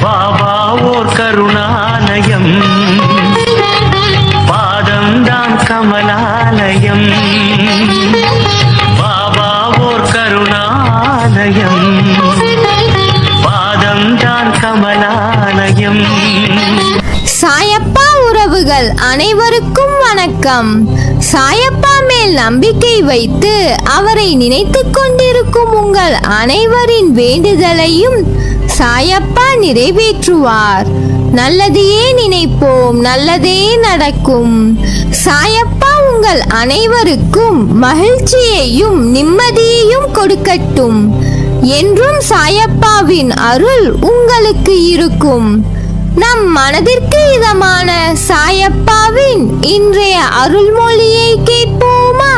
பாபா ஓர் கருணாலயம், பாதம்தான் கமலாலயம். பாபா ஓர் கருணாலயம், பாதம்தான் கமலாலயம். சாயப்பா உறவுகள் அனைவருக்கும் வணக்கம். சாயப்பா மேல் நம்பிக்கை வைத்து அவரை நினைத்துக் கொண்டிருக்கும் உங்கள் அனைவரின் வேண்டுதலையும் சாயப்பா நிறைவேற்றுவார். நல்லதையே நினைப்போம், நல்லதே நடக்கும். சாயப்பா உங்கள் அனைவருக்கும் மகிழ்ச்சியையும் நிம்மதியையும் கொடுக்கட்டும். என்றும் சாயப்பாவின் அருள் உங்களுக்கு இருக்கும். நம் மனதிற்கு இதமான சாயப்பாவின் இன்றைய அருள்மொழியை கேட்போமா?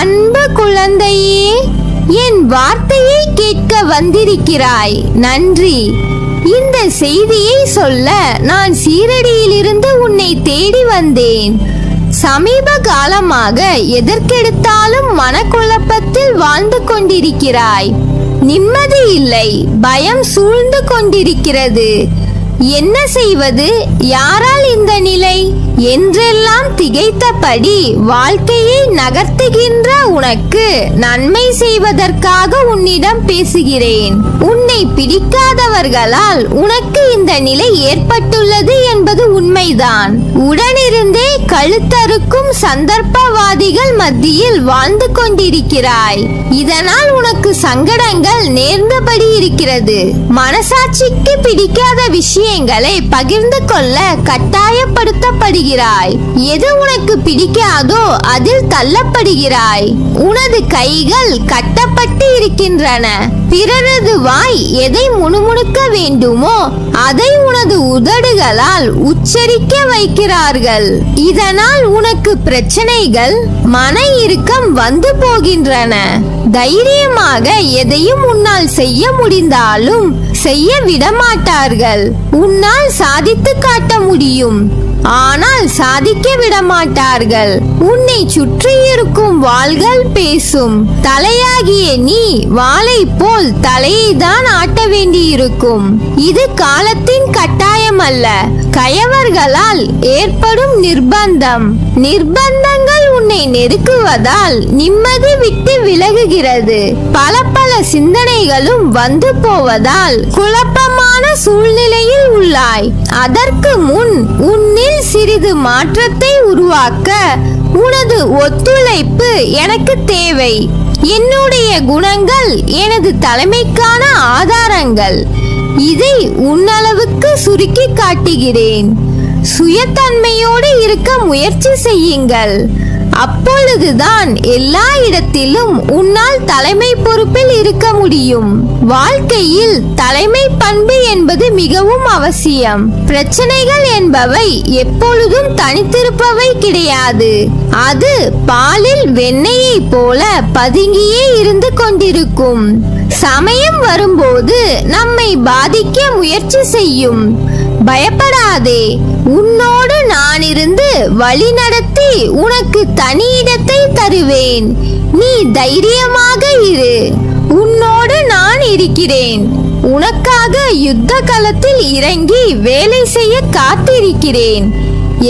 அன்பு குழந்தையே, என் வார்த்தையை கேட்க வந்திருக்கிறாய், நன்றி. இந்த செய்தியை சொல்ல நான் சீரடியிலிருந்து உன்னை தேடி வந்தேன். சமீப காலமாக எதற்கெடுத்தாலும் மனக்குழப்பத்தில் வாழ்ந்து கொண்டிருக்கிறாய். நிம்மதி இல்லை, பயம் சூழ்ந்து கொண்டிருக்கிறது. என்ன செய்வது, யாரால் இந்த நிலை என்றெல்லாம் திகைத்தபடி வாழ்க்கையை நகர்த்துகின்ற உனக்கு நன்மை செய்வதற்காக உன்னிடம் பேசுகிறேன். உன்னை பிடிக்காதவர்களால் உனக்கு இந்த நிலை ஏற்பட்டுள்ளது என்பது உண்மைதான். உடனிருந்தே கழுத்தறுக்கும் சந்தர்ப்பவாதிகள் மத்தியில் வாழ்ந்து கொண்டிருக்கிறாய். இதனால் உனக்கு சங்கடங்கள் நேர்ந்தபடி இருக்கிறது. மனசாட்சிக்கு பிடிக்காத விஷயங்களை பகிர்ந்து கொள்ள கட்டாயப்படுத்தப்படுகிறாய். எது உனக்கு பிடிக்காதோ அதில் தள்ளப்படுகிறாய். உனது கைகள் கட்டப்பட்டு இருக்கின்றன. பிறரது வாய் எதை முணுமுணுக்க வேண்டுமோ அதை உனது உதடுகளால் உச்சரிக்க வைக்கிறார்கள். இதனால் உனக்கு பிரச்சனைகள், மன இறுக்கம் வந்து போகின்றன. தைரியமாக எதையும் உன்னால் செய்ய முடிந்தாலும் செய்ய விடமாட்டார்கள். உன்னால் சாதித்து காட்ட முடியும், ஆனால் சாதிக்க விடமாட்டார்கள். உன்னை சுற்றி இருக்கும் வாள்கள் பேசும். தலையாகிய நீ வாளை போல் தலையை தான் ஆட்ட வேண்டியிருக்கும். இது காலத்தின் கட்டாயம் அல்ல, கயவர்களால் ஏற்படும் நிர்பந்தம். நிர்பந்தங்கள் உன்னை நெருக்குவதால் நிம்மதி விட்டு விலகுகிறது. பல பல சிந்தனைகளும் வந்து போவதால் குழப்பமான சூழ்நிலையில் உள்ளாய். அதற்கு முன் உன்னில் சிறிது மாற்றத்தை உருவாக்க உனது ஒத்துழைப்பு எனக்கு தேவை. என்னுடைய குணங்கள் எனது தலைமைக்கான ஆதாரங்கள். இதை உன்னளவுக்கு சுருக்கி காட்டுகிறேன். சுயத்தன்மையோடு இருக்க முயற்சி செய்யுங்கள். அப்பொழுதுதான் எல்லா இடத்திலும் உன்னால் தலைமை பொறுப்பில் இருக்க முடியும். வாழ்க்கையில் தலைமை பண்பு என்பது மிகவும் அவசியம். பிரச்சனைகள் என்பவை எப்பொழுதும் தனித்திருப்பவை கிடையாது. அது பாலில் வெண்ணெயை போல பதுங்கியே இருந்து கொண்டிருக்கும். சமயம் வரும்போது நம்மை பாதிக்க முயற்சி செய்யும். பயப்படாதே, உன்னோடு நான் இருந்து வழி நடத்தி உனக்கு தனி இடத்தை தருவேன். நீ தைரியமாக இரு, உன்னோடு நான் இருக்கிறேன். உனக்காக யுத்த களத்தில் இறங்கி வேலை செய்ய காத்திருக்கிறேன்.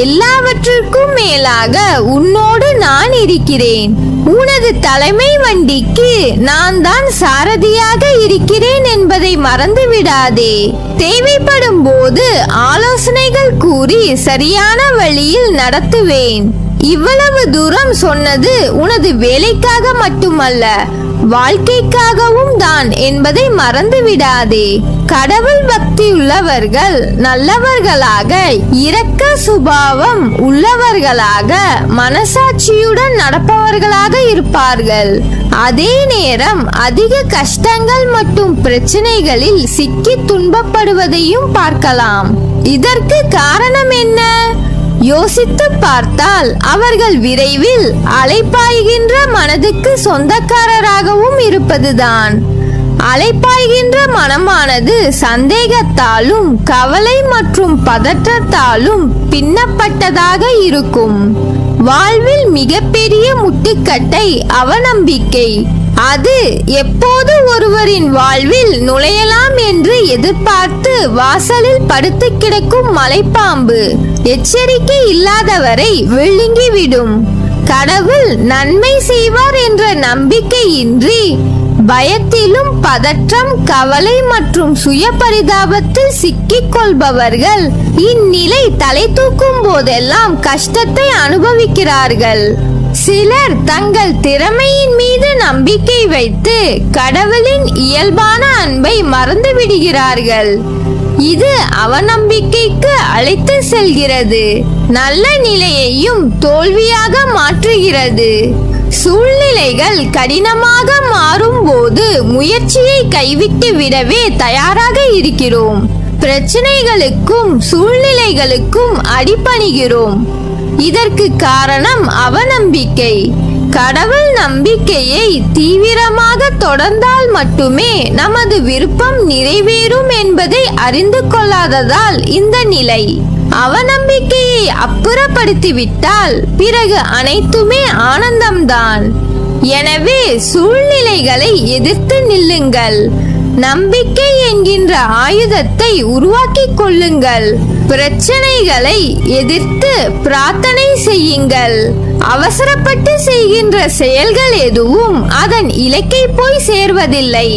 எல்லாவற்றிற்கும் மேலாக உன்னோடு நான் இருக்கிறேன். உனது தலைமை வண்டிக்கு நான் தான் சாரதியாக இருக்கிறேன் என்பதை மறந்து விடாதே. தேவைப்படும் போது ஆலோசனைகள் கூறி சரியான வழியில் நடத்துவேன். இவ்வளவு தூரம் சொன்னது உனது வேலைக்காக மட்டுமல்ல, வாழ்க்கைக்காகவும் தான் என்பதை மறந்து விடாதே. கடவுள் பக்தி உள்ளவர்கள் நல்லவர்களாக, இரக்க சுபாவம் உள்ளவர்களாக, மனசாட்சியுடன் நடப்பவர்களாக இருப்பார்கள். அதே நேரம் அதிக கஷ்டங்கள் மற்றும் பிரச்சனைகளில் சிக்கி துன்பப்படுவதையும் பார்க்கலாம். இதற்கு காரணம் என்ன? யோசித்து பார்த்தால் அவர்கள் விரைவில் அலைப்பாய்கின்ற மனதுக்கு சொந்தக்காரராகவும் இருப்பதுதான். அலைப்பாய்கின்ற மனமானது சந்தேகத்தாலும் கவலை மற்றும் பதற்றத்தாலும் பின்னப்பட்டதாக இருக்கும். வாழ்வில் மிகப்பெரிய முட்டுக்கட்டை அவநம்பிக்கை. அது எப்போது ஒருவரின் வாழ்வில் நுழையலாம் என்று எதிர்பார்த்து வாசலில் படுத்து கிடக்கும் மலைப்பாம்பு எச்சரிக்கை இல்லாதவரை விழுங்கிவிடும். கடவுள் நன்மை செய்வார் என்ற நம்பிக்கையின்றி பயத்திலும் பதற்றம், கவலை மற்றும் சுய பரிதாபத்தில் சிக்கிக் கொள்பவர்கள் இந்நிலை தலை தூக்கும் போதெல்லாம் கஷ்டத்தை அனுபவிக்கிறார்கள். சிலர் தங்கள் திறமையின் மீது நம்பிக்கை வைத்து கடவுளின் இயல்பான அன்பை மறந்து விடுகிறார்கள். இது அவநம்பிக்கைக்கு அழைத்து செல்கிறது, நல்ல நிலையையும் தோல்வியாக மாற்றுகிறது. சூழ்நிலைகள் கடினமாக மாறும் போது முயற்சியை கைவிட்டு விடவே தயாராக இருக்கிறோம். பிரச்சனைகளுக்கும் சூழ்நிலைகளுக்கும் அடிபணிகிறோம். இதற்கு காரணம் அவநம்பிக்கை. கடவுள் நம்பிக்கையை தீவிரமாக தொடர்ந்தால் மட்டுமே நமது விருப்பம் நிறைவேறும் என்பதை அறிந்து கொள்ளாததால் இந்த நிலை. அவநம்பிக்கையை அப்புறப்படுத்திவிட்டால் பிறகு அனைத்துமே ஆனந்தம்தான். எனவே சூழ்நிலைகளை எதிர்த்து நில்லுங்கள். நம்பிக்கை என்கின்ற ஆயுதத்தை உருவாக்கிக் கொள்ளுங்கள். பிரச்சனைகளை எதிர்த்து பிரார்த்தனை செய்யுங்கள். அவசரப்பட்டு செய்கின்ற செயல்கள் எதுவும் அதன் இலக்கை போய் சேர்வதில்லை.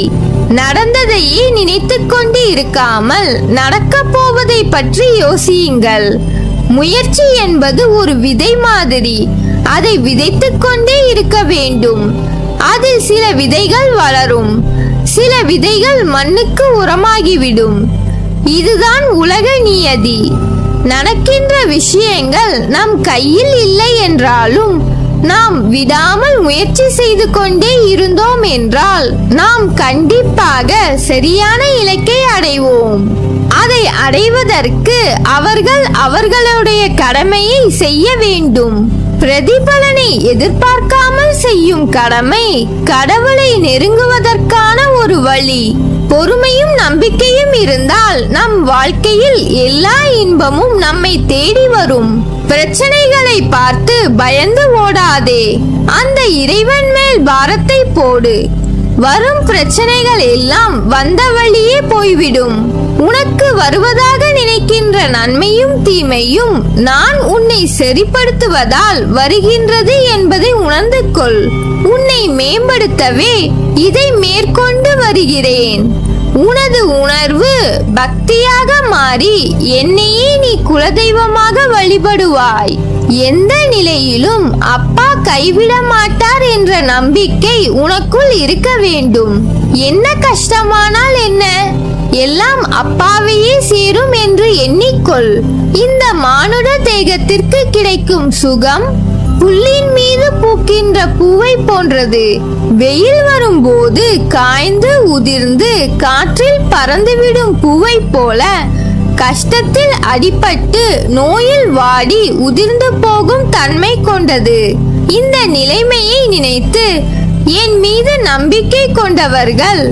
நடந்ததையே நினைத்துக் கொண்டு இருக்காமல் நடக்கப் போவதை பற்றி யோசியுங்கள். முயற்சி என்பது ஒரு விதை மாதிரி. அதை விதைத்துக் கொண்டே இருக்க வேண்டும். அதில் சில விதைகள் வளரும், சில விதைகள் மண்ணுக்கு உரமாகிவிடும். இதுதான் உலக நியதி. நடக்கின்ற விஷயங்கள் நம் கையில் இல்லை என்றாலும் நாம் விடாமல் முயற்சி செய்து கொண்டே இருந்தோம் என்றால் நாம் கண்டிப்பாக சரியான இலக்கை அடைவோம். அதை அடைவதற்கு அவர்கள் அவர்களுடைய கடமையை செய்ய வேண்டும். பிரதிபலனை எதிர்பார்க்காமல் செய்யும் கடமை கடவுளை நெருங்குவதற்கான ஒரு வழி. பொறுமையும் நம்பிக்கையும் இருந்தால் நம் வாழ்க்கையில் எல்லா இன்பமும் நம்மை தேடி வரும். பிரச்சனைகளை பார்த்து பயந்து ஓடாதே. அந்த இறைவன் மேல் பாரத்தை போடு. வரும் பிரச்சனைகள் எல்லாம் வந்த வழியே போய்விடும். உனக்கு வருவதாக நினைக்கின்ற நன்மையும் தீமையும் நான் உன்னை சரிப்படுத்துவதால் வருகின்றது என்பதை உணர்ந்து கொள். உன்னை மேம்படுத்தவே இதை மேற்கொண்டு வருகிறேன். உனது உணர்வு பக்தியாக மாறி என்னையே நீ குலதெய்வமாக வழிபடுவாய். எந்த நிலையிலும் அப்பா கைவிட மாட்டார் என்ற நம்பிக்கை உனக்குள் இருக்க வேண்டும். என்ன கஷ்டமானால் என்ன, எல்லாம் அப்பாவையே சேரும் என்று எண்ணிக்கொள். இந்த மானுட தேகத்திற்கு கிடைக்கும் சுகம் புல்லின் மீது பூக்கின்ற பூவை போன்றது. வெயில் வரும்போது காய்ந்து உதிர்ந்து காற்றில் பறந்துவிடும் பூவை போல கஷ்டத்தில் அடிபட்டு நோயில் வாடி உதிர்ந்து போகும் தன்மை கொண்டது. இந்த நிலைமையை நினைத்து என் மீது நம்பிக்கை கொண்டவர்கள்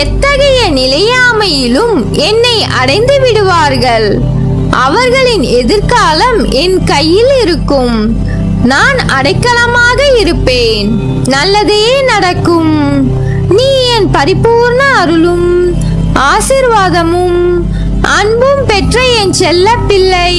எத்தகைய நிலையாமையிலும் என்னை அடைந்து விடுவார்கள். அவர்களின் எதிர்காலம் என் கையில் இருக்கும். நான் அடைக்கலமாக இருப்பேன். நல்லதே நடக்கும். நீ என் பரிபூர்ண அருளும் ஆசீர்வாதமும் அன்பும் பெற்ற என் செல்ல பிள்ளை.